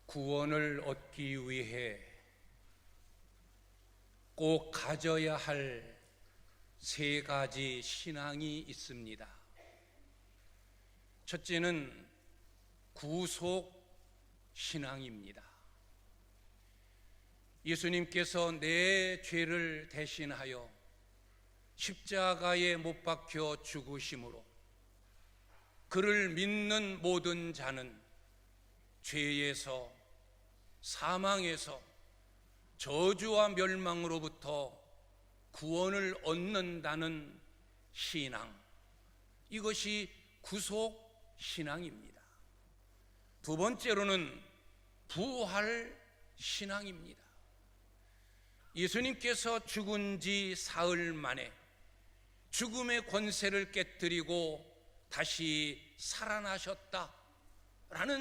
구원을 얻기 위해 꼭 가져야 할 세 가지 신앙이 있습니다. 첫째는 구속 신앙입니다. 예수님께서 내 죄를 대신하여 십자가에 못 박혀 죽으심으로 그를 믿는 모든 자는 죄에서, 사망에서, 저주와 멸망으로부터 구원을 얻는다는 신앙, 이것이 구속 신앙입니다. 두 번째로는 부활 신앙입니다. 예수님께서 죽은 지 사흘 만에 죽음의 권세를 깨뜨리고 다시 살아나셨다라는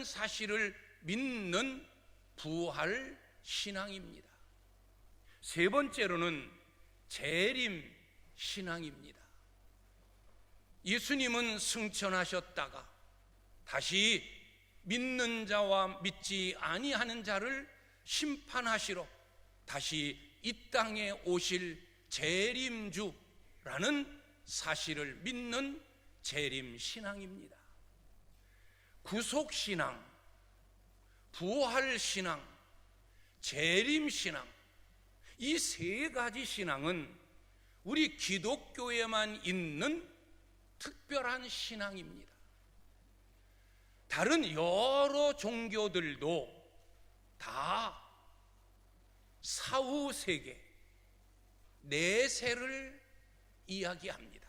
사실을 믿는 부활 신앙입니다. 세 번째로는 재림 신앙입니다. 예수님은 승천하셨다가 다시 믿는 자와 믿지 아니하는 자를 심판하시러 다시 이 땅에 오실 재림주라는 사실을 믿는 재림 신앙입니다. 구속 신앙, 부활 신앙, 재림 신앙, 이 세 가지 신앙은 우리 기독교에만 있는 특별한 신앙입니다. 다른 여러 종교들도 다 사후 세계, 내세를 이야기합니다.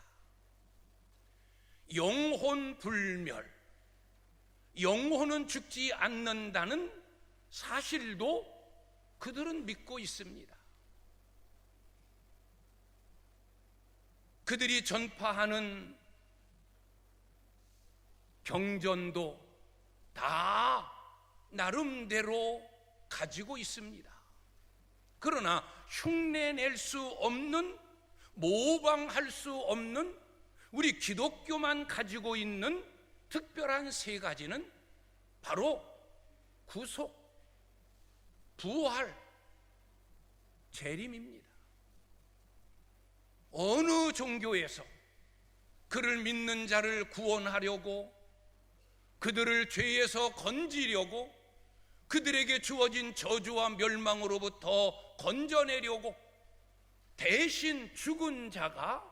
영혼 불멸, 영혼은 죽지 않는다는 사실도 그들은 믿고 있습니다. 그들이 전파하는 경전도 다 나름대로 가지고 있습니다. 그러나 흉내낼 수 없는, 모방할 수 없는 우리 기독교만 가지고 있는 특별한 세 가지는 바로 구속, 부활, 재림입니다. 어느 종교에서 그를 믿는 자를 구원하려고, 그들을 죄에서 건지려고, 그들에게 주어진 저주와 멸망으로부터 건져내려고 대신 죽은 자가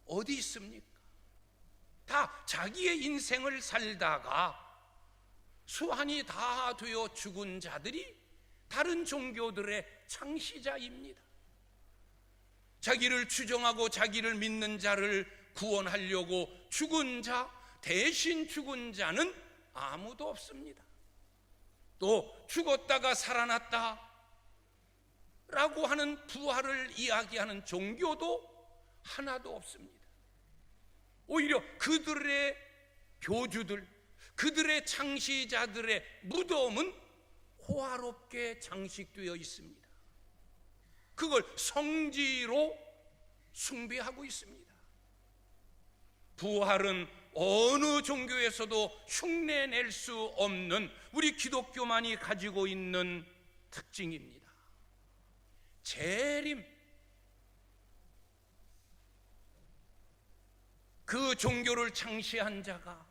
어디 있습니까? 다 자기의 인생을 살다가 수한이 다 되어 죽은 자들이 다른 종교들의 창시자입니다. 자기를 추종하고 자기를 믿는 자를 구원하려고 죽은 자, 대신 죽은 자는 아무도 없습니다. 또 죽었다가 살아났다 라고 하는 부활을 이야기하는 종교도 하나도 없습니다. 오히려 그들의 교주들, 그들의 창시자들의 무덤은 호화롭게 장식되어 있습니다. 그걸 성지로 숭배하고 있습니다. 부활은 어느 종교에서도 흉내낼 수 없는 우리 기독교만이 가지고 있는 특징입니다. 재림, 그 종교를 창시한 자가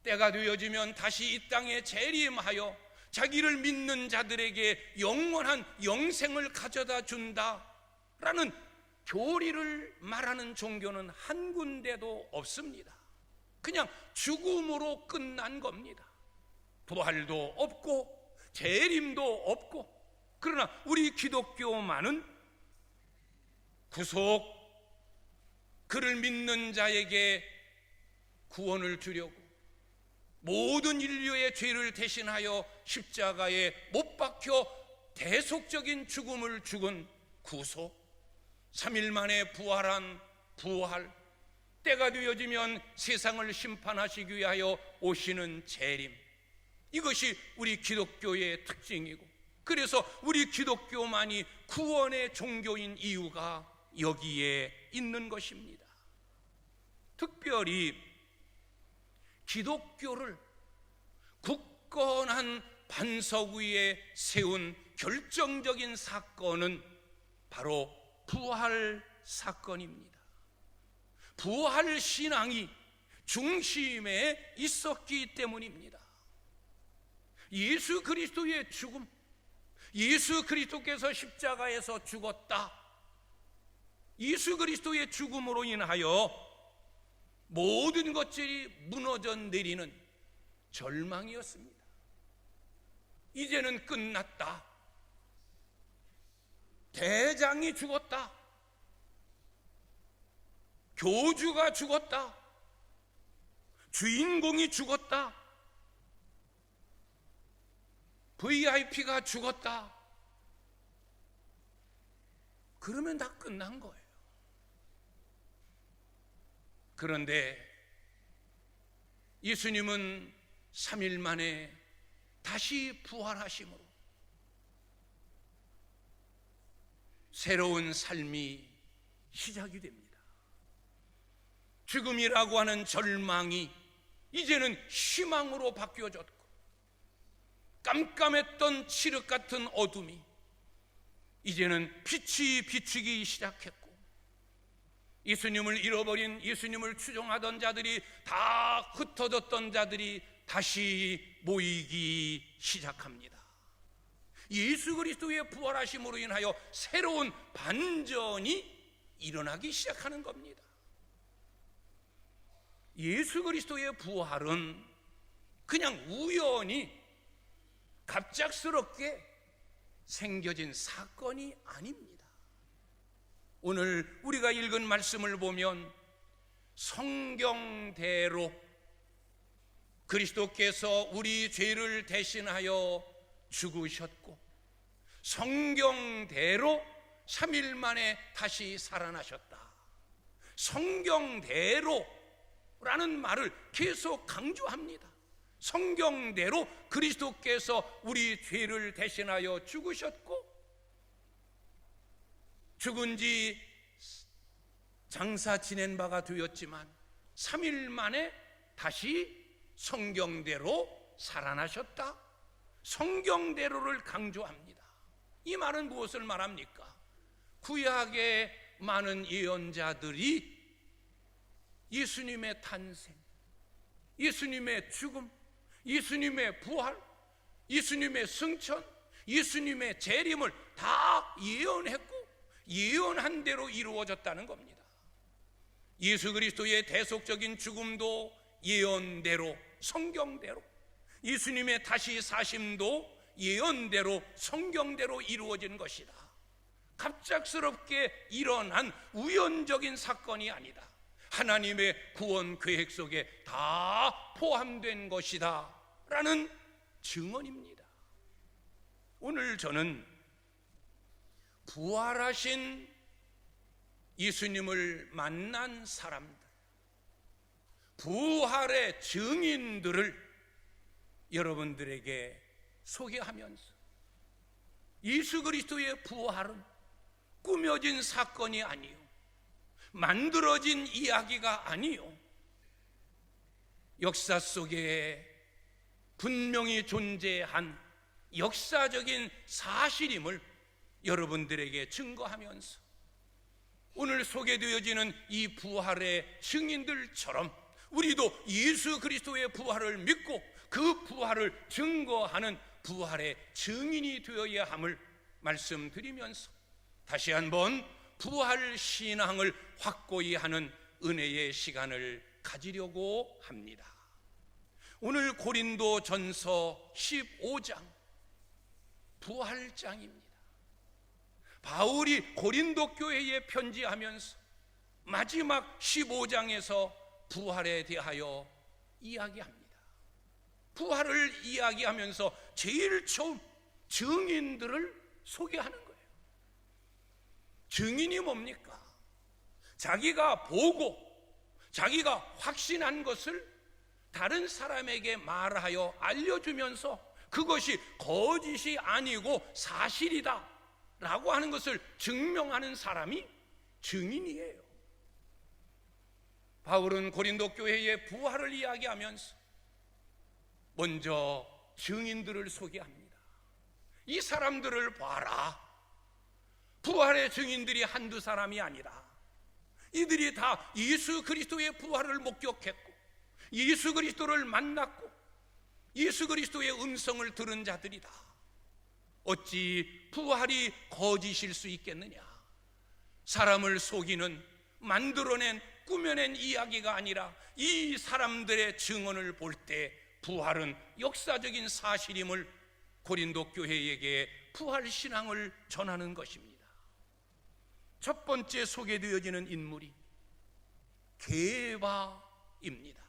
때가 되어지면 다시 이 땅에 재림하여 자기를 믿는 자들에게 영원한 영생을 가져다 준다라는 교리를 말하는 종교는 한 군데도 없습니다. 그냥 죽음으로 끝난 겁니다. 부활도 없고 재림도 없고. 그러나 우리 기독교만은 구속, 그를 믿는 자에게 구원을 주려고 모든 인류의 죄를 대신하여 십자가에 못 박혀 대속적인 죽음을 죽은 구속, 3일 만에 부활한 부활, 때가 되어지면 세상을 심판하시기 위하여 오시는 재림, 이것이 우리 기독교의 특징이고, 그래서 우리 기독교만이 구원의 종교인 이유가 여기에 있는 것입니다. 특별히 기독교를 굳건한 반석 위에 세운 결정적인 사건은 바로 부활 사건입니다. 부활 신앙이 중심에 있었기 때문입니다. 예수 그리스도의 죽음, 예수 그리스도께서 십자가에서 죽었다. 예수 그리스도의 죽음으로 인하여 모든 것들이 무너져 내리는 절망이었습니다. 이제는 끝났다. 대장이 죽었다. 교주가 죽었다. 주인공이 죽었다. VIP가 죽었다. 그러면 다 끝난 거예요. 그런데 예수님은 3일 만에 다시 부활하심으로 새로운 삶이 시작이 됩니다. 죽음이라고 하는 절망이 이제는 희망으로 바뀌어졌고, 깜깜했던 칠흑 같은 어둠이 이제는 빛이 비추기 시작했고, 예수님을 잃어버린, 예수님을 추종하던 자들이 다 흩어졌던 자들이 다시 모이기 시작합니다. 예수 그리스도의 부활하심으로 인하여 새로운 반전이 일어나기 시작하는 겁니다. 예수 그리스도의 부활은 그냥 우연히 갑작스럽게 생겨진 사건이 아닙니다. 오늘 우리가 읽은 말씀을 보면 성경대로 그리스도께서 우리 죄를 대신하여 죽으셨고, 성경대로 3일 만에 다시 살아나셨다. 성경대로라는 말을 계속 강조합니다. 성경대로 그리스도께서 우리 죄를 대신하여 죽으셨고, 죽은 지 장사 지낸 바가 되었지만 3일 만에 다시 성경대로 살아나셨다. 성경대로를 강조합니다. 이 말은 무엇을 말합니까? 구약의 많은 예언자들이 예수님의 탄생, 예수님의 죽음, 예수님의 부활, 예수님의 승천, 예수님의 재림을 다 예언했고 예언한 대로 이루어졌다는 겁니다. 예수 그리스도의 대속적인 죽음도 예언대로, 성경대로, 예수님의 다시 사심도 예언대로, 성경대로 이루어진 것이다. 갑작스럽게 일어난 우연적인 사건이 아니다. 하나님의 구원 계획 속에 다 포함된 것이다 라는 증언입니다. 오늘 저는 부활하신 예수님을 만난 사람들, 부활의 증인들을 여러분들에게 소개하면서, 예수 그리스도의 부활은 꾸며진 사건이 아니요, 만들어진 이야기가 아니요, 역사 속에 분명히 존재한 역사적인 사실임을 여러분들에게 증거하면서, 오늘 소개되어지는 이 부활의 증인들처럼 우리도 예수 그리스도의 부활을 믿고 그 부활을 증거하는 부활의 증인이 되어야 함을 말씀드리면서, 다시 한번 부활 신앙을 확고히 하는 은혜의 시간을 가지려고 합니다. 오늘 고린도 전서 15장 부활장입니다. 바울이 고린도 교회에 편지하면서 마지막 15장에서 부활에 대하여 이야기합니다. 부활을 이야기하면서 제일 처음 증인들을 소개하는 거예요. 증인이 뭡니까? 자기가 보고 자기가 확신한 것을 다른 사람에게 말하여 알려주면서 그것이 거짓이 아니고 사실이다 라고 하는 것을 증명하는 사람이 증인이에요. 바울은 고린도 교회의 부활을 이야기하면서 먼저 증인들을 소개합니다. 이 사람들을 봐라. 부활의 증인들이 한두 사람이 아니라 이들이 다 예수 그리스도의 부활을 목격했고 예수 그리스도를 만났고 예수 그리스도의 음성을 들은 자들이다. 어찌 부활이 거짓일 수 있겠느냐? 사람을 속이는 만들어낸 꾸며낸 이야기가 아니라 이 사람들의 증언을 볼 때 부활은 역사적인 사실임을 고린도 교회에게 부활 신앙을 전하는 것입니다. 첫 번째 소개되어지는 인물이 게바입니다.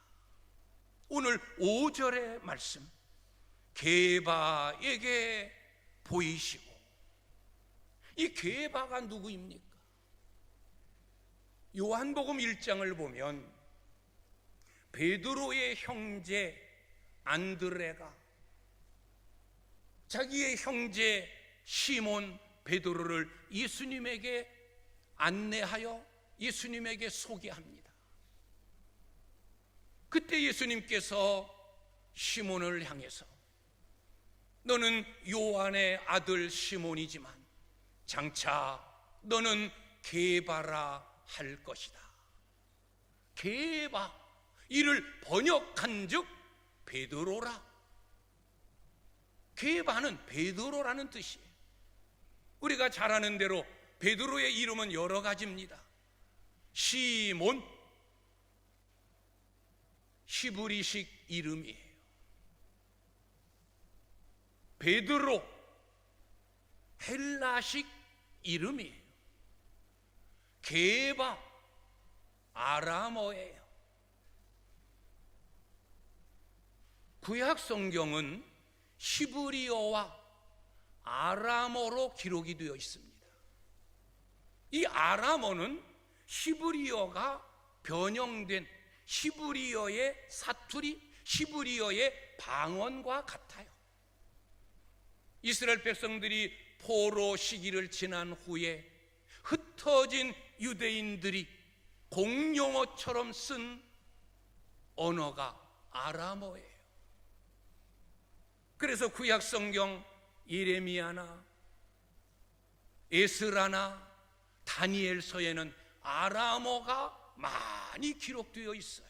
오늘 5절의 말씀, 게바에게 보이시고. 이 게바가 누구입니까? 요한복음 1장을 보면 베드로의 형제 안드레가 자기의 형제 시몬 베드로를 예수님에게 안내하여 예수님에게 소개합니다. 그때 예수님께서 시몬을 향해서 너는 요한의 아들 시몬이지만 장차 너는 게바라 할 것이다. 게바, 이를 번역한즉 베드로라. 게바는 베드로라는 뜻이에요. 우리가 잘 아는 대로 베드로의 이름은 여러 가지입니다. 시몬, 히브리식 이름이에요. 베드로, 헬라식 이름이에요. 게바, 아람어예요. 구약 성경은 히브리어와 아람어로 기록이 되어 있습니다. 이 아람어는 히브리어가 변형된 히브리어의 사투리, 히브리어의 방언과 같아요. 이스라엘 백성들이 포로 시기를 지난 후에 흩어진 유대인들이 공용어처럼 쓴 언어가 아람어예요. 그래서 구약 성경 예레미야나 에스라나 다니엘서에는 아람어가 많이 기록되어 있어요.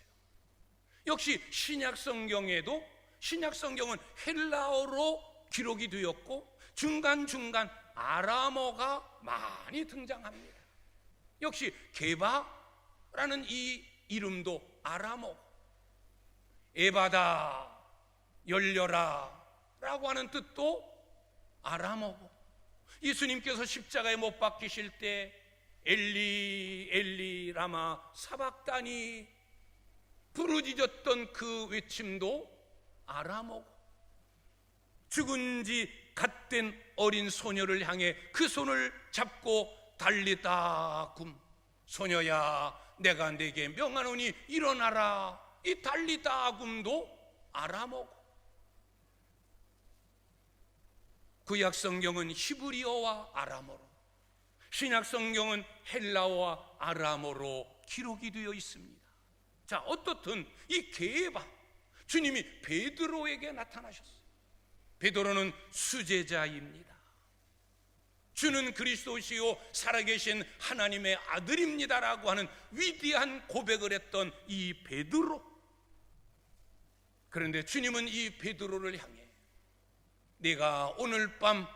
역시 신약 성경에도 신약 성경은 헬라어로 기록이 되었고 중간중간 아람어가 많이 등장합니다. 역시 게바라는 이 이름도 아람어, 에바다, 열려라 라고 하는 뜻도 아람어고, 예수님께서 십자가에 못 박히실 때 엘리 엘리 라마 사박다니 부르짖었던 그 외침도 아람어고, 죽은 지 갓 된 어린 소녀를 향해 그 손을 잡고 달리다 굼, 소녀야 내가 네게 명하노니 일어나라, 이 달리다 굼도 아람어고, 구약 성경은 히브리어와 아람어로, 신약 성경은 헬라어와 아람어로 기록이 되어 있습니다. 자, 어떻든 이 게바, 주님이 베드로에게 나타나셨어요. 베드로는 수제자입니다. 주는 그리스도시요 살아계신 하나님의 아들입니다라고 하는 위대한 고백을 했던 이 베드로. 그런데 주님은 이 베드로를 향해 네가 오늘 밤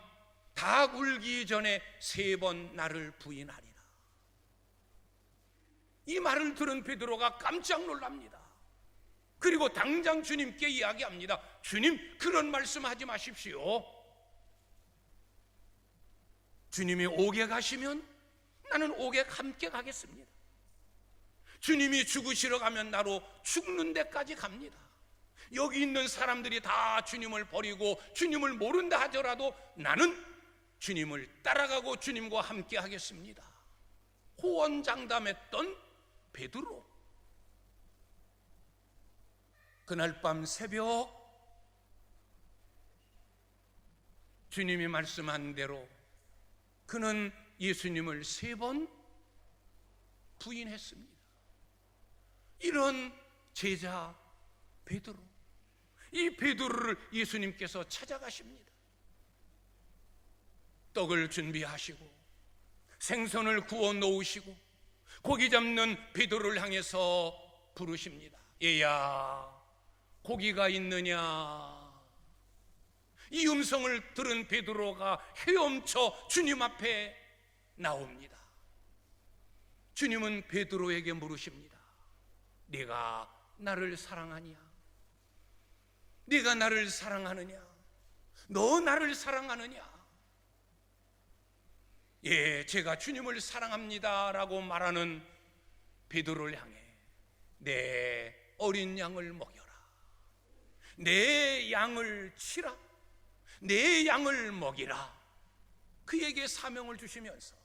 닭 울기 전에 3번 나를 부인하리라. 이 말을 들은 베드로가 깜짝 놀랍니다. 그리고 당장 주님께 이야기합니다. 주님, 그런 말씀하지 마십시오. 주님이 옥에 가시면 나는 옥에 함께 가겠습니다. 주님이 죽으시러 가면 나로 죽는 데까지 갑니다. 여기 있는 사람들이 다 주님을 버리고 주님을 모른다 하더라도 나는 주님을 따라가고 주님과 함께 하겠습니다. 호언장담했던 베드로. 그날 밤 새벽 주님이 말씀한 대로 그는 예수님을 3번 부인했습니다. 이런 제자 베드로, 이 베드로를 예수님께서 찾아가십니다. 떡을 준비하시고 생선을 구워 놓으시고 고기 잡는 베드로를 향해서 부르십니다. 얘야, 고기가 있느냐? 이 음성을 들은 베드로가 헤엄쳐 주님 앞에 나옵니다. 주님은 베드로에게 물으십니다. 네가 나를 사랑하냐? 네가 나를 사랑하느냐? 너 나를 사랑하느냐? 예, 제가 주님을 사랑합니다 라고 말하는 베드로를 향해 내 어린 양을 먹여라, 내 양을 치라, 내 양을 먹이라, 그에게 사명을 주시면서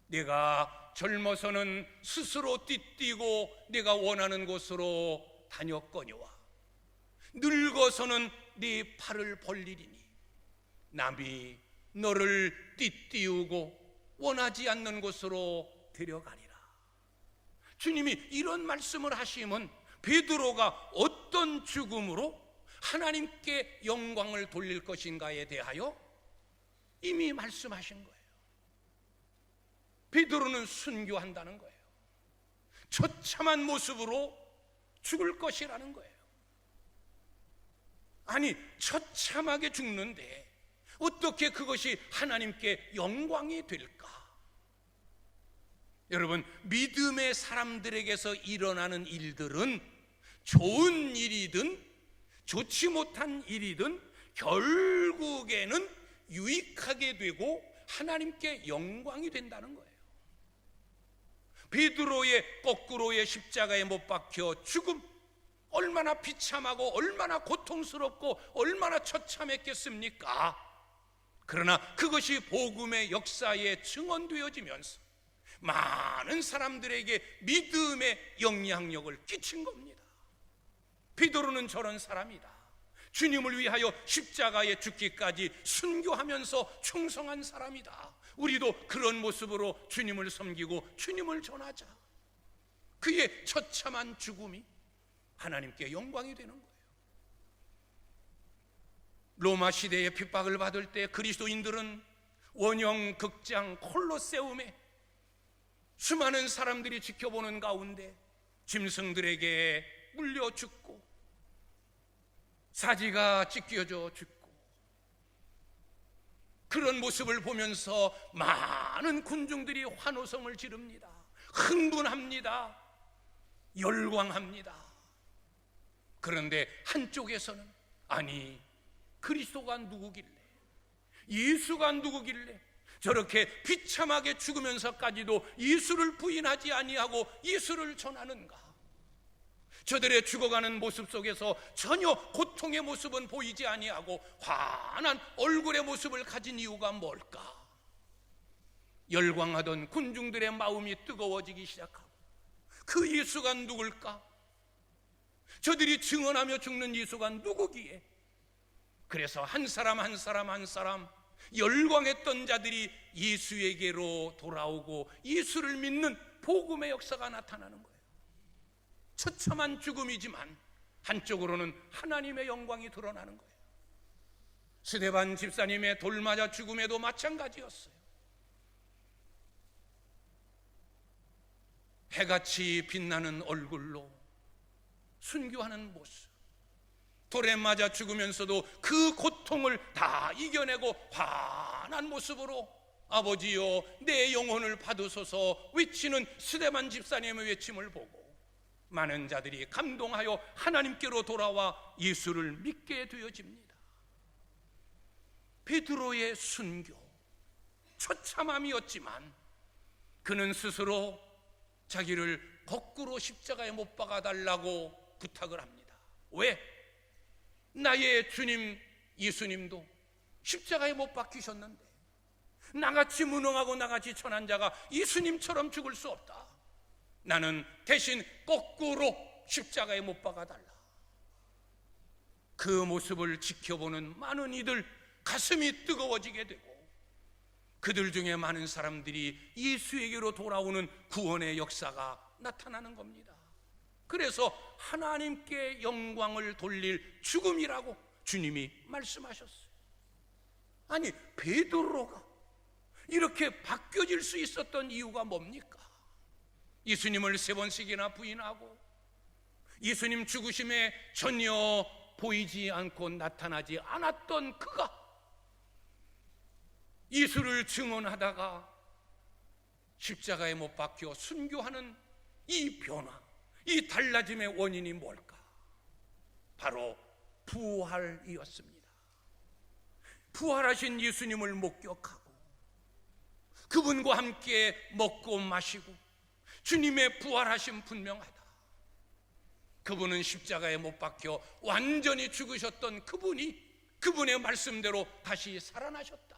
내가 젊어서는 스스로 띠뛰고 내가 원하는 곳으로 다녔거니와 늙어서는 네 팔을 벌리리니 남이 너를 띠띠우고 원하지 않는 곳으로 데려가리라. 주님이 이런 말씀을 하시면 베드로가 어떤 죽음으로 하나님께 영광을 돌릴 것인가에 대하여 이미 말씀하신 거예요. 베드로는 순교한다는 거예요. 처참한 모습으로 죽을 것이라는 거예요. 아니, 처참하게 죽는데 어떻게 그것이 하나님께 영광이 될까? 여러분, 믿음의 사람들에게서 일어나는 일들은 좋은 일이든 좋지 못한 일이든 결국에는 유익하게 되고 하나님께 영광이 된다는 거예요. 베드로의 거꾸로의 십자가에 못 박혀 죽음, 얼마나 비참하고 얼마나 고통스럽고 얼마나 처참했겠습니까? 그러나 그것이 복음의 역사에 증언되어지면서 많은 사람들에게 믿음의 영향력을 끼친 겁니다. 베드로는 저런 사람이다. 주님을 위하여 십자가에 죽기까지 순교하면서 충성한 사람이다. 우리도 그런 모습으로 주님을 섬기고 주님을 전하자. 그의 처참한 죽음이 하나님께 영광이 되는 거예요. 로마 시대에 핍박을 받을 때 그리스도인들은 원형 극장 콜로세움에 수많은 사람들이 지켜보는 가운데 짐승들에게 물려 죽고 사지가 찢겨져 죽고 그런 모습을 보면서 많은 군중들이 환호성을 지릅니다. 흥분합니다. 열광합니다. 그런데 한쪽에서는 아니, 그리스도가 누구길래, 예수가 누구길래 저렇게 비참하게 죽으면서까지도 예수를 부인하지 아니하고 예수를 전하는가? 저들의 죽어가는 모습 속에서 전혀 고통의 모습은 보이지 아니하고 환한 얼굴의 모습을 가진 이유가 뭘까? 열광하던 군중들의 마음이 뜨거워지기 시작하고 그 예수가 누굴까? 저들이 증언하며 죽는 예수가 누구기에? 그래서 한 사람 한 사람 한 사람 열광했던 자들이 예수에게로 돌아오고 예수를 믿는 복음의 역사가 나타나는 거예요. 처참한 죽음이지만 한쪽으로는 하나님의 영광이 드러나는 거예요. 스데반 집사님의 돌 맞아 죽음에도 마찬가지였어요. 해같이 빛나는 얼굴로 순교하는 모습, 돌에 맞아 죽으면서도 그 고통을 다 이겨내고 환한 모습으로 아버지여 내 영혼을 받으소서 외치는 스데반 집사님의 외침을 보고 많은 자들이 감동하여 하나님께로 돌아와 예수를 믿게 되어집니다. 베드로의 순교, 처참함이었지만 그는 스스로 자기를 거꾸로 십자가에 못 박아달라고 부탁을 합니다. 왜? 나의 주님 예수님도 십자가에 못 박히셨는데 나같이 무능하고 나같이 천한 자가 예수님처럼 죽을 수 없다. 나는 대신 거꾸로 십자가에 못 박아달라. 그 모습을 지켜보는 많은 이들 가슴이 뜨거워지게 되고 그들 중에 많은 사람들이 예수에게로 돌아오는 구원의 역사가 나타나는 겁니다. 그래서 하나님께 영광을 돌릴 죽음이라고 주님이 말씀하셨어요. 아니, 베드로가 이렇게 바뀌어질 수 있었던 이유가 뭡니까? 예수님을 3번씩이나 부인하고 예수님 죽으심에 전혀 보이지 않고 나타나지 않았던 그가 예수를 증언하다가 십자가에 못 박혀 순교하는 이 변화, 이 달라짐의 원인이 뭘까? 바로 부활이었습니다. 부활하신 예수님을 목격하고 그분과 함께 먹고 마시고 주님의 부활하심 분명하다. 그분은 십자가에 못 박혀 완전히 죽으셨던 그분이 그분의 말씀대로 다시 살아나셨다.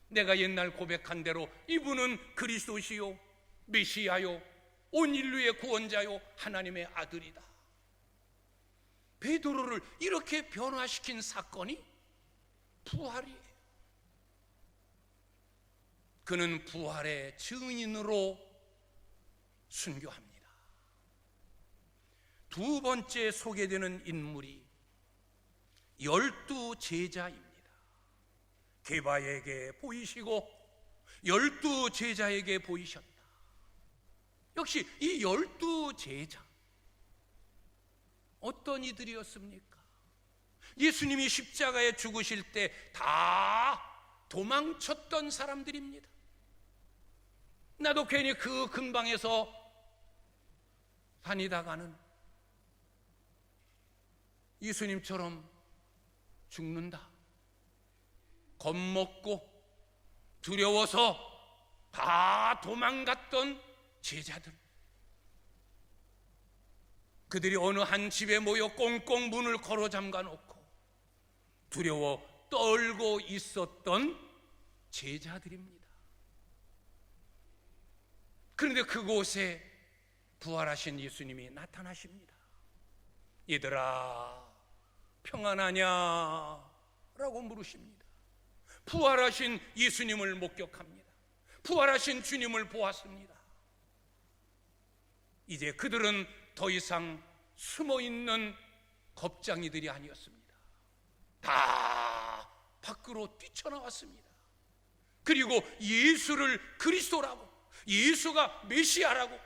내가 옛날 고백한 대로 이분은 그리스도시요 메시아요 온 인류의 구원자요 하나님의 아들이다. 베드로를 이렇게 변화시킨 사건이 부활이에요. 그는 부활의 증인으로 순교합니다. 두 번째 소개되는 인물이 12 제자입니다. 게바에게 보이시고 12 제자에게 보이셨다. 역시 이 12 제자, 어떤 이들이었습니까? 예수님이 십자가에 죽으실 때 다 도망쳤던 사람들입니다. 나도 괜히 그 근방에서 다니다가는 예수님처럼 죽는다, 겁먹고 두려워서 다 도망갔던 제자들, 그들이 어느 한 집에 모여 꽁꽁 문을 걸어 잠가 놓고 두려워 떨고 있었던 제자들입니다. 그런데 그곳에 부활하신 예수님이 나타나십니다. 얘들아, 평안하냐? 라고 물으십니다. 부활하신 예수님을 목격합니다. 부활하신 주님을 보았습니다. 이제 그들은 더 이상 숨어있는 겁쟁이들이 아니었습니다. 다 밖으로 뛰쳐나왔습니다. 그리고 예수를 그리스도라고, 예수가 메시아라고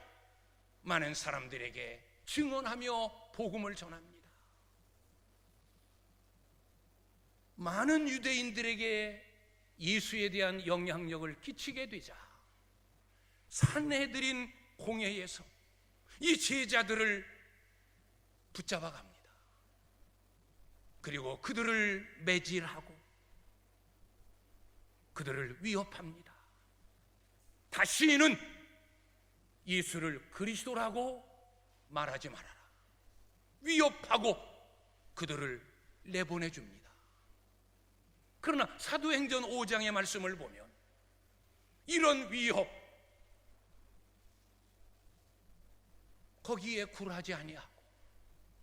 많은 사람들에게 증언하며 복음을 전합니다. 많은 유대인들에게 예수에 대한 영향력을 끼치게 되자 산헤드린 공회에서 이 제자들을 붙잡아 갑니다. 그리고 그들을 매질하고 그들을 위협합니다. 다시는 예수를 그리스도라고 말하지 말아라. 위협하고 그들을 내보내줍니다. 그러나 사도행전 5장의 말씀을 보면 이런 위협, 거기에 굴하지 아니하고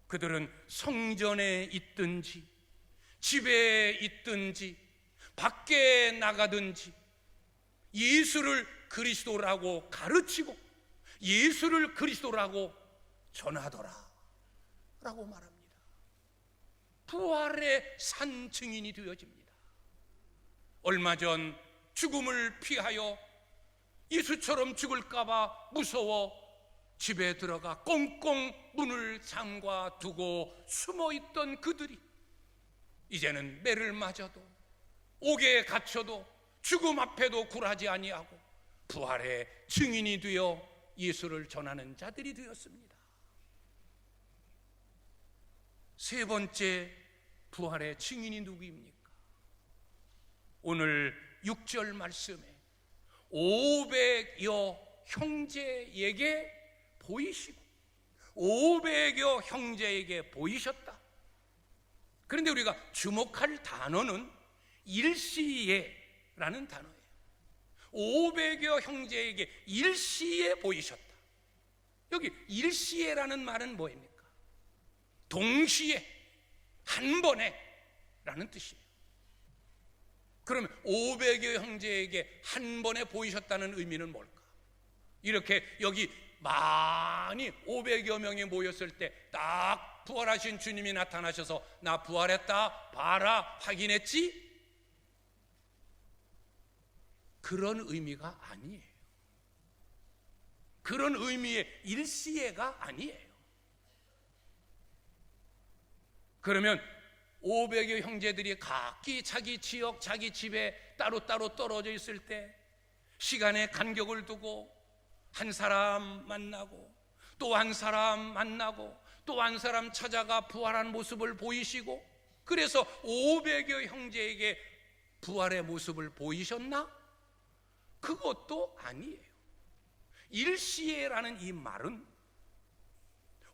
그들은 성전에 있든지 집에 있든지 밖에 나가든지 예수를 그리스도라고 가르치고 예수를 그리스도라고 전하더라 라고 말합니다. 부활의 산 증인이 되어집니다. 얼마 전 죽음을 피하여 예수처럼 죽을까봐 무서워 집에 들어가 꽁꽁 문을 잠가 두고 숨어있던 그들이 이제는 매를 맞아도 옥에 갇혀도 죽음 앞에도 굴하지 아니하고 부활의 증인이 되어 예수를 전하는 자들이 되었습니다. 세 번째 부활의 증인이 누구입니까? 오늘 6절 말씀에 500여 형제에게 보이시고 500여 형제에게 보이셨다. 그런데 우리가 주목할 단어는 일시에라는 단어예요. 500여 형제에게 일시에 보이셨다. 여기 일시에라는 말은 뭐입니까? 동시에, 한 번에 라는 뜻이에요. 그러면 500여 형제에게 한 번에 보이셨다는 의미는 뭘까? 이렇게 여기 많이 500여 명이 모였을 때 딱 부활하신 주님이 나타나셔서 나 부활했다 봐라 확인했지? 그런 의미가 아니에요. 그런 의미의 일시예가 아니에요. 그러면 500여 형제들이 각기 자기 지역, 자기 집에 따로따로 떨어져 있을 때 시간의 간격을 두고 한 사람 만나고 또 한 사람 만나고 또 한 사람 찾아가 부활한 모습을 보이시고, 그래서 500여 형제에게 부활의 모습을 보이셨나? 그것도 아니에요. 일시에라는 이 말은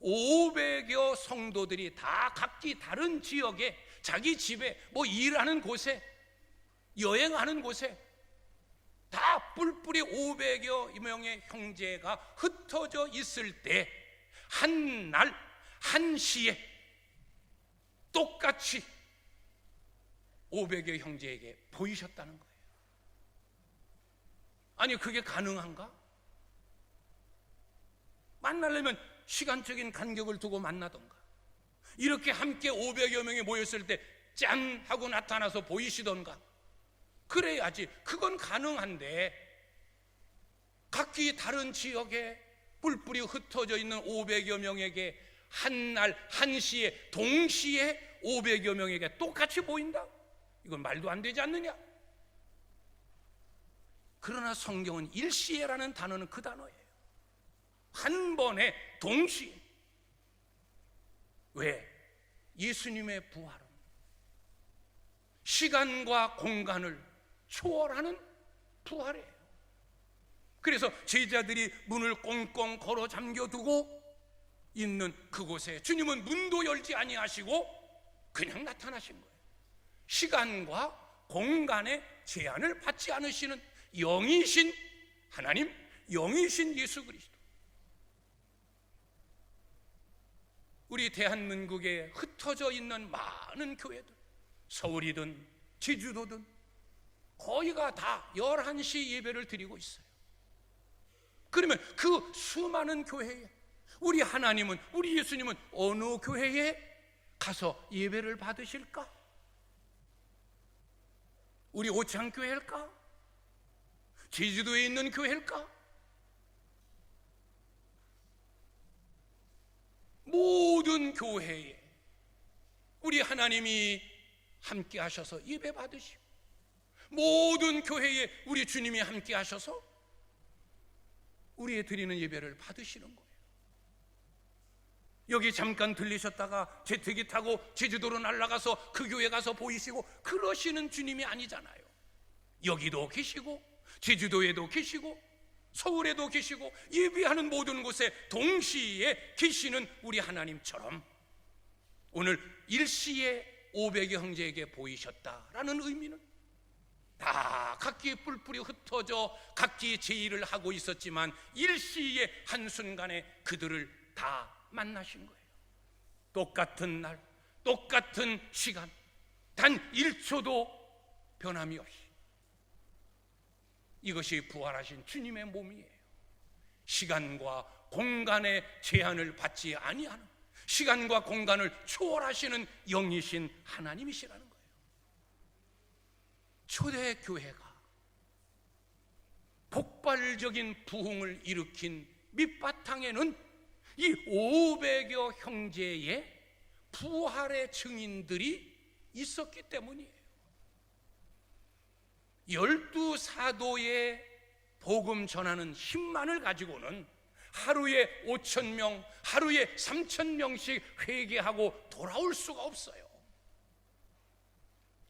500여 성도들이 다 각기 다른 지역에 자기 집에 뭐 일하는 곳에 여행하는 곳에 다 뿔뿔이 500여 명의 형제가 흩어져 있을 때 한 날 한시에 똑같이 500여 형제에게 보이셨다는 거예요. 아니 그게 가능한가? 만나려면 시간적인 간격을 두고 만나던가, 이렇게 함께 500여 명이 모였을 때 짠 하고 나타나서 보이시던가 그래야지. 그건 가능한데 각기 다른 지역에 뿔뿔이 흩어져 있는 500여 명에게 한날 한시에 동시에 500여 명에게 똑같이 보인다? 이건 말도 안 되지 않느냐? 그러나 성경은 일시에라는 단어는 그 단어예요. 한 번에 동시에. 왜? 예수님의 부활은 시간과 공간을 초월하는 부활이에요. 그래서 제자들이 문을 꽁꽁 걸어 잠겨두고 있는 그곳에 주님은 문도 열지 아니하시고 그냥 나타나신 거예요. 시간과 공간의 제한을 받지 않으시는 영이신 하나님, 영이신 예수 그리스도. 우리 대한민국에 흩어져 있는 많은 교회들, 서울이든 제주도든 거의가 다 11시 예배를 드리고 있어요. 그러면 그 수많은 교회에 우리 하나님은, 우리 예수님은 어느 교회에 가서 예배를 받으실까? 우리 오창교회일까? 제주도에 있는 교회일까? 모든 교회에 우리 하나님이 함께 하셔서 예배 받으시고, 모든 교회에 우리 주님이 함께 하셔서 우리의 드리는 예배를 받으시는 거예요. 여기 잠깐 들리셨다가 제트기 타고 제주도로 날아가서 그 교회 가서 보이시고 그러시는 주님이 아니잖아요. 여기도 계시고 제주도에도 계시고 서울에도 계시고 예배하는 모든 곳에 동시에 계시는 우리 하나님처럼 오늘 일시에 500여 형제에게 보이셨다라는 의미는 다 각기 뿔뿔이 흩어져 각기 제 일을 하고 있었지만 일시에 한순간에 그들을 다 만나신 거예요. 똑같은 날, 똑같은 시간, 단 1초도 변함이 없이. 이것이 부활하신 주님의 몸이에요. 시간과 공간의 제한을 받지 아니하는, 시간과 공간을 초월하시는 영이신 하나님이시라는 거예요. 초대교회가 폭발적인 부흥을 일으킨 밑바탕에는 이 500여 형제의 부활의 증인들이 있었기 때문이에요. 12사도의 복음 전하는 힘만을 가지고는 하루에 5,000명, 하루에 3,000명씩 회개하고 돌아올 수가 없어요.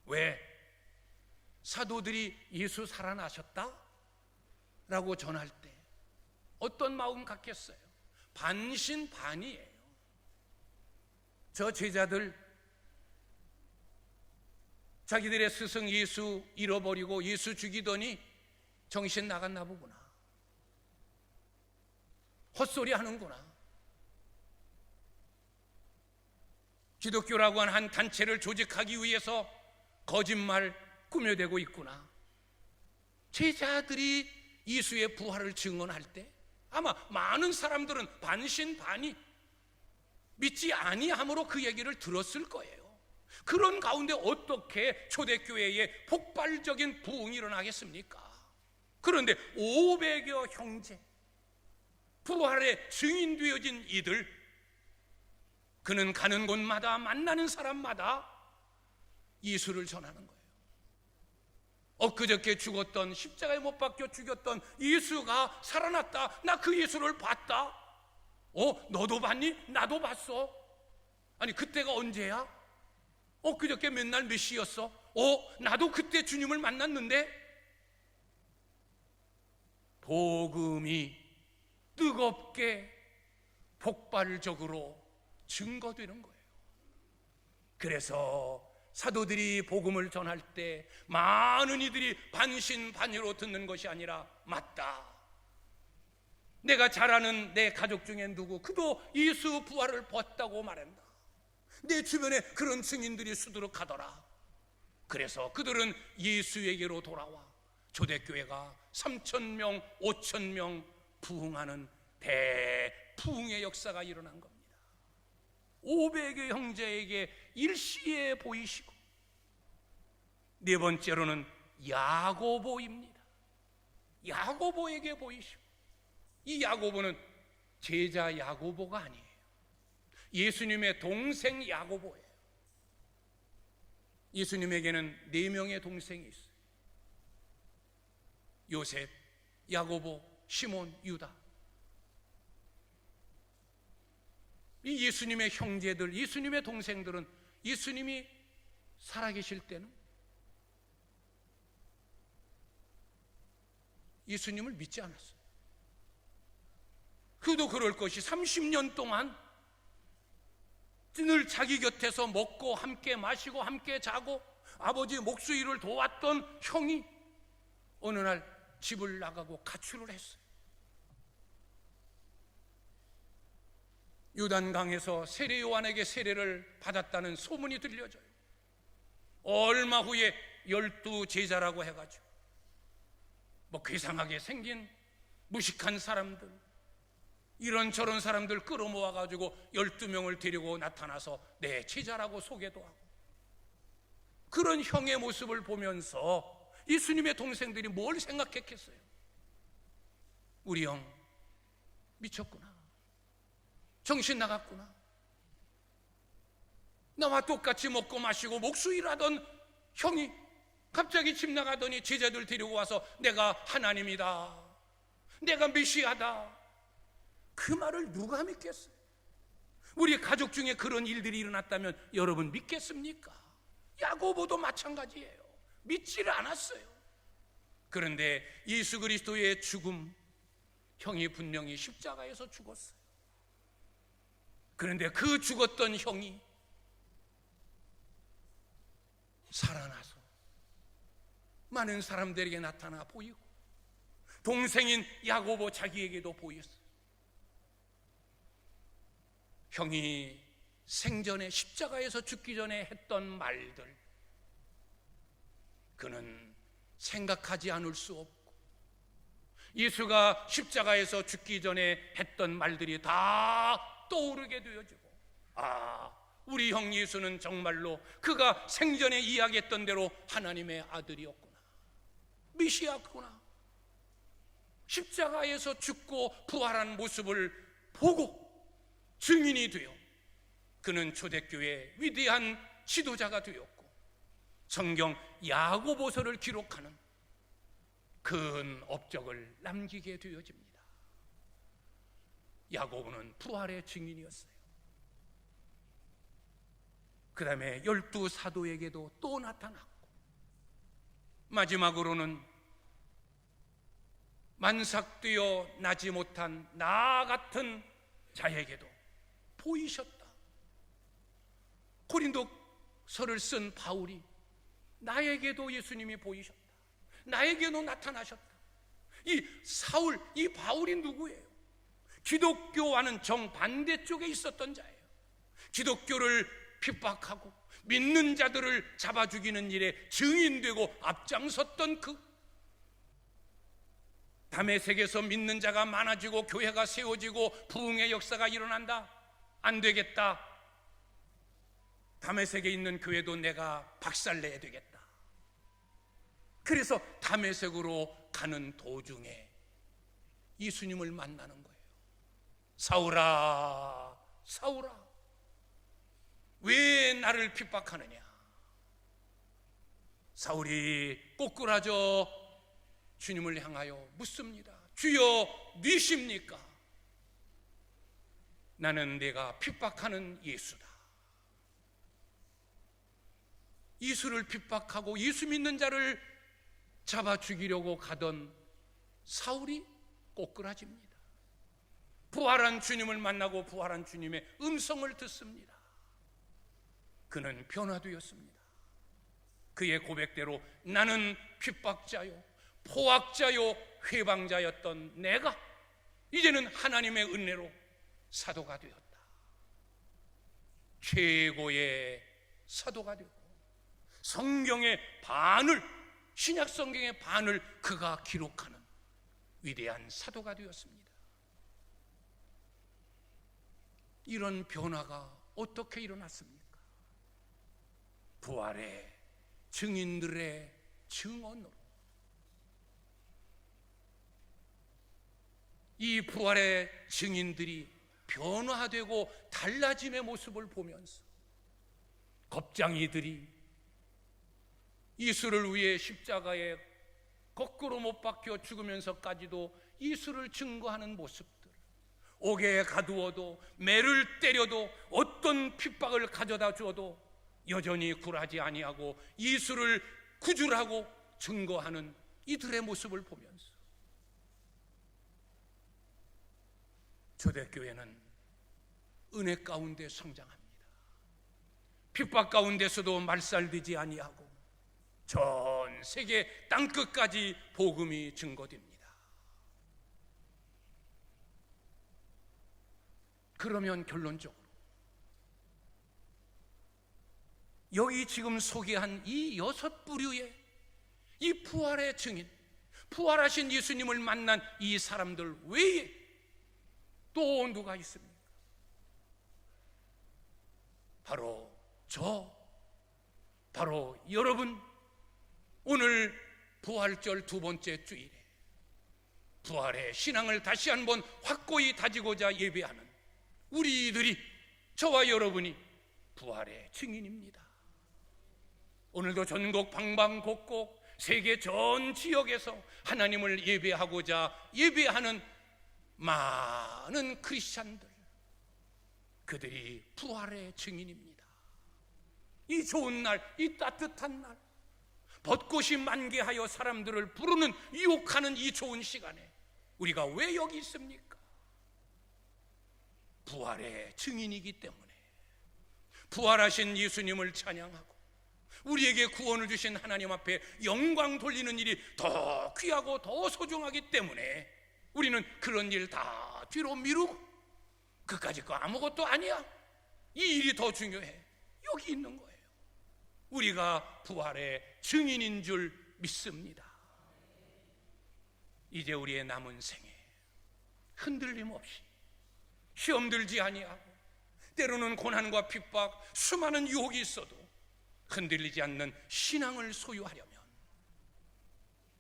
왜? 사도들이 예수 살아나셨다? 라고 전할 때 어떤 마음 갖겠어요? 반신반의예요. 저 제자들 자기들의 스승 예수 잃어버리고 예수 죽이더니 정신 나갔나 보구나, 헛소리 하는구나, 기독교라고 하는 한 단체를 조직하기 위해서 거짓말 꾸며대고 있구나. 제자들이 예수의 부활을 증언할 때 아마 많은 사람들은 반신반의 믿지 아니함으로 그 얘기를 들었을 거예요. 그런 가운데 어떻게 초대교회에 폭발적인 부흥이 일어나겠습니까? 그런데 500여 형제, 부활의 증인되어진 이들, 그는 가는 곳마다 만나는 사람마다 예수를 전하는 거예요. 엊그저께 죽었던, 십자가에 못 박혀 죽였던 예수가 살아났다. 나 그 예수를 봤다. 너도 봤니? 나도 봤어. 아니, 그때가 언제야? 엊그저께 맨날 몇 시였어? 나도 그때 주님을 만났는데. 복음이 뜨겁게 폭발적으로 증거되는 거예요. 그래서 사도들이 복음을 전할 때 많은 이들이 반신반의로 듣는 것이 아니라, 맞다, 내가 잘 아는 내 가족 중에 누구, 그도 예수 부활을 봤다고 말한다. 내 주변에 그런 증인들이 수두룩하더라. 그래서 그들은 예수에게로 돌아와 초대교회가 3,000명, 5,000명 부흥하는 대부흥의 역사가 일어난 겁니다. 500여 형제에게 일시에 보이시고, 네 번째로는 야고보입니다. 야고보에게 보이시고, 이 야고보는 제자 야고보가 아니에요. 예수님의 동생 야고보예요. 예수님에게는 4명의 동생이 있어요. 요셉, 야고보, 시몬, 유다. 이 예수님의 형제들, 예수님의 동생들은 예수님이 살아계실 때는 예수님을 믿지 않았어요. 그도 그럴 것이 30년 동안 늘 자기 곁에서 먹고 함께 마시고 함께 자고 아버지 목수일을 도왔던 형이 어느 날 집을 나가고 가출을 했어요. 요단강에서 세례 요한에게 세례를 받았다는 소문이 들려져요. 얼마 후에 12 제자라고 해가지고 괴상하게 생긴 무식한 사람들, 이런저런 사람들 끌어모아가지고 12명을 데리고 나타나서 내 제자라고 소개도 하고, 그런 형의 모습을 보면서 예수님의 동생들이 뭘 생각했겠어요? 우리 형 미쳤구나, 정신 나갔구나, 나와 똑같이 먹고 마시고 목수일하던 형이 갑자기 집 나가더니 제자들 데리고 와서 내가 하나님이다, 내가 메시아다. 그 말을 누가 믿겠어요? 우리 가족 중에 그런 일들이 일어났다면 여러분 믿겠습니까? 야고보도 마찬가지예요. 믿지를 않았어요. 그런데 예수 그리스도의 죽음, 형이 분명히 십자가에서 죽었어요. 그런데 그 죽었던 형이 살아나서 많은 사람들에게 나타나 보이고, 동생인 야고보 자기에게도 보였어요. 형이 생전에 십자가에서 죽기 전에 했던 말들, 그는 생각하지 않을 수 없고, 예수가 십자가에서 죽기 전에 했던 말들이 다 떠오르게 되어지고, 우리 형 예수는 정말로 그가 생전에 이야기했던 대로 하나님의 아들이었구나, 메시아구나. 십자가에서 죽고 부활한 모습을 보고 증인이 되어 그는 초대교회의 위대한 지도자가 되었고, 성경 야고보서를 기록하는 큰 업적을 남기게 되어집니다. 야고보는 부활의 증인이었어요. 그 다음에 12 사도에게도 또 나타났고, 마지막으로는 만삭되어 나지 못한 나 같은 자에게도 보이셨다. 고린도서를 쓴 바울이 나에게도 예수님이 보이셨다, 나에게도 나타나셨다. 이 사울, 이 바울이 누구예요? 기독교와는 정반대쪽에 있었던 자예요. 기독교를 핍박하고 믿는 자들을 잡아 죽이는 일에 증인되고 앞장섰던 그 다메섹에서 믿는 자가 많아지고 교회가 세워지고 부흥의 역사가 일어난다. 안 되겠다. 다메섹에 있는 교회도 내가 박살내야 되겠다. 그래서 다메섹으로 가는 도중에 예수님을 만나는 거예요. 사울아, 사울아, 왜 나를 핍박하느냐? 사울이 꼬꾸라져 주님을 향하여 묻습니다. 주여, 누이십니까? 나는 내가 핍박하는 예수다. 예수를 핍박하고 예수 믿는 자를 잡아 죽이려고 가던 사울이 꼬꾸라집니다. 부활한 주님을 만나고 부활한 주님의 음성을 듣습니다. 그는 변화되었습니다. 그의 고백대로 나는 핍박자요, 포악자요, 회방자였던 내가 이제는 하나님의 은혜로 사도가 되었다. 최고의 사도가 되었고 성경의 반을, 신약 성경의 반을 그가 기록하는 위대한 사도가 되었습니다. 이런 변화가 어떻게 일어났습니까? 부활의 증인들의 증언으로. 이 부활의 증인들이 변화되고 달라짐의 모습을 보면서 겁장이들이 예수를 위해 십자가에 거꾸로 못 박혀 죽으면서까지도 예수를 증거하는 모습들, 옥에 가두어도 매를 때려도 어떤 핍박을 가져다 주어도 여전히 굴하지 아니하고 예수를 구줄하고 증거하는 이들의 모습을 보면서 초대교회는 은혜 가운데 성장합니다. 핍박 가운데서도 말살되지 아니하고 전 세계 땅끝까지 복음이 증거됩니다. 그러면 결론적으로 여기 지금 소개한 이 6부류의 이 부활의 증인, 부활하신 예수님을 만난 이 사람들 외에 또 누가 있습니까? 바로 바로 여러분, 오늘 부활절 두 번째 주일에 부활의 신앙을 다시 한번 확고히 다지고자 예배하는 우리들이, 저와 여러분이 부활의 증인입니다. 오늘도 전국 방방곡곡 세계 전 지역에서 하나님을 예배하고자 예배하는 많은 크리스찬들, 그들이 부활의 증인입니다. 이 좋은 날, 이 따뜻한 날, 벚꽃이 만개하여 사람들을 부르는, 유혹하는 이 좋은 시간에 우리가 왜 여기 있습니까? 부활의 증인이기 때문에, 부활하신 예수님을 찬양하고 우리에게 구원을 주신 하나님 앞에 영광 돌리는 일이 더 귀하고 더 소중하기 때문에 우리는 그런 일 다 뒤로 미루고 그까짓 거 아무것도 아니야, 이 일이 더 중요해, 여기 있는 거예요. 우리가 부활의 증인인 줄 믿습니다. 이제 우리의 남은 생에 흔들림 없이, 시험 들지 아니하고, 때로는 고난과 핍박, 수많은 유혹이 있어도 흔들리지 않는 신앙을 소유하려면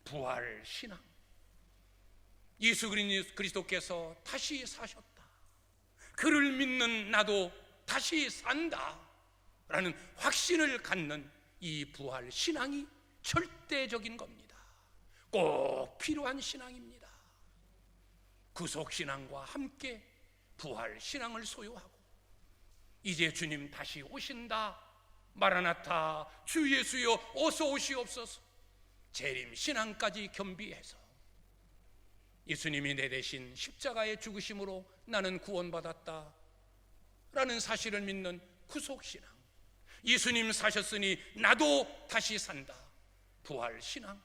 부활 신앙, 예수 그리스도께서 다시 사셨다, 그를 믿는 나도 다시 산다 라는 확신을 갖는 이 부활 신앙이 절대적인 겁니다. 꼭 필요한 신앙입니다. 구속 신앙과 함께 부활 신앙을 소유하고, 이제 주님 다시 오신다, 마라나타, 주 예수여 어서 오시옵소서, 재림 신앙까지 겸비해서 예수님이 내 대신 십자가의 죽으심으로 나는 구원받았다 라는 사실을 믿는 구속신앙, 예수님 사셨으니 나도 다시 산다, 부활신앙,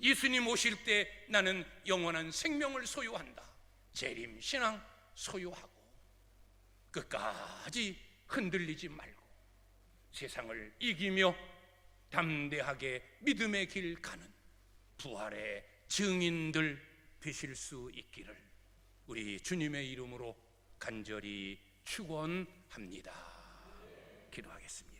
예수님 오실 때 나는 영원한 생명을 소유한다, 재림신앙 소유하고, 끝까지 흔들리지 말고 세상을 이기며 담대하게 믿음의 길 가는 부활의 증인들 되실 수 있기를 우리 주님의 이름으로 간절히 축원합니다. 기도하겠습니다.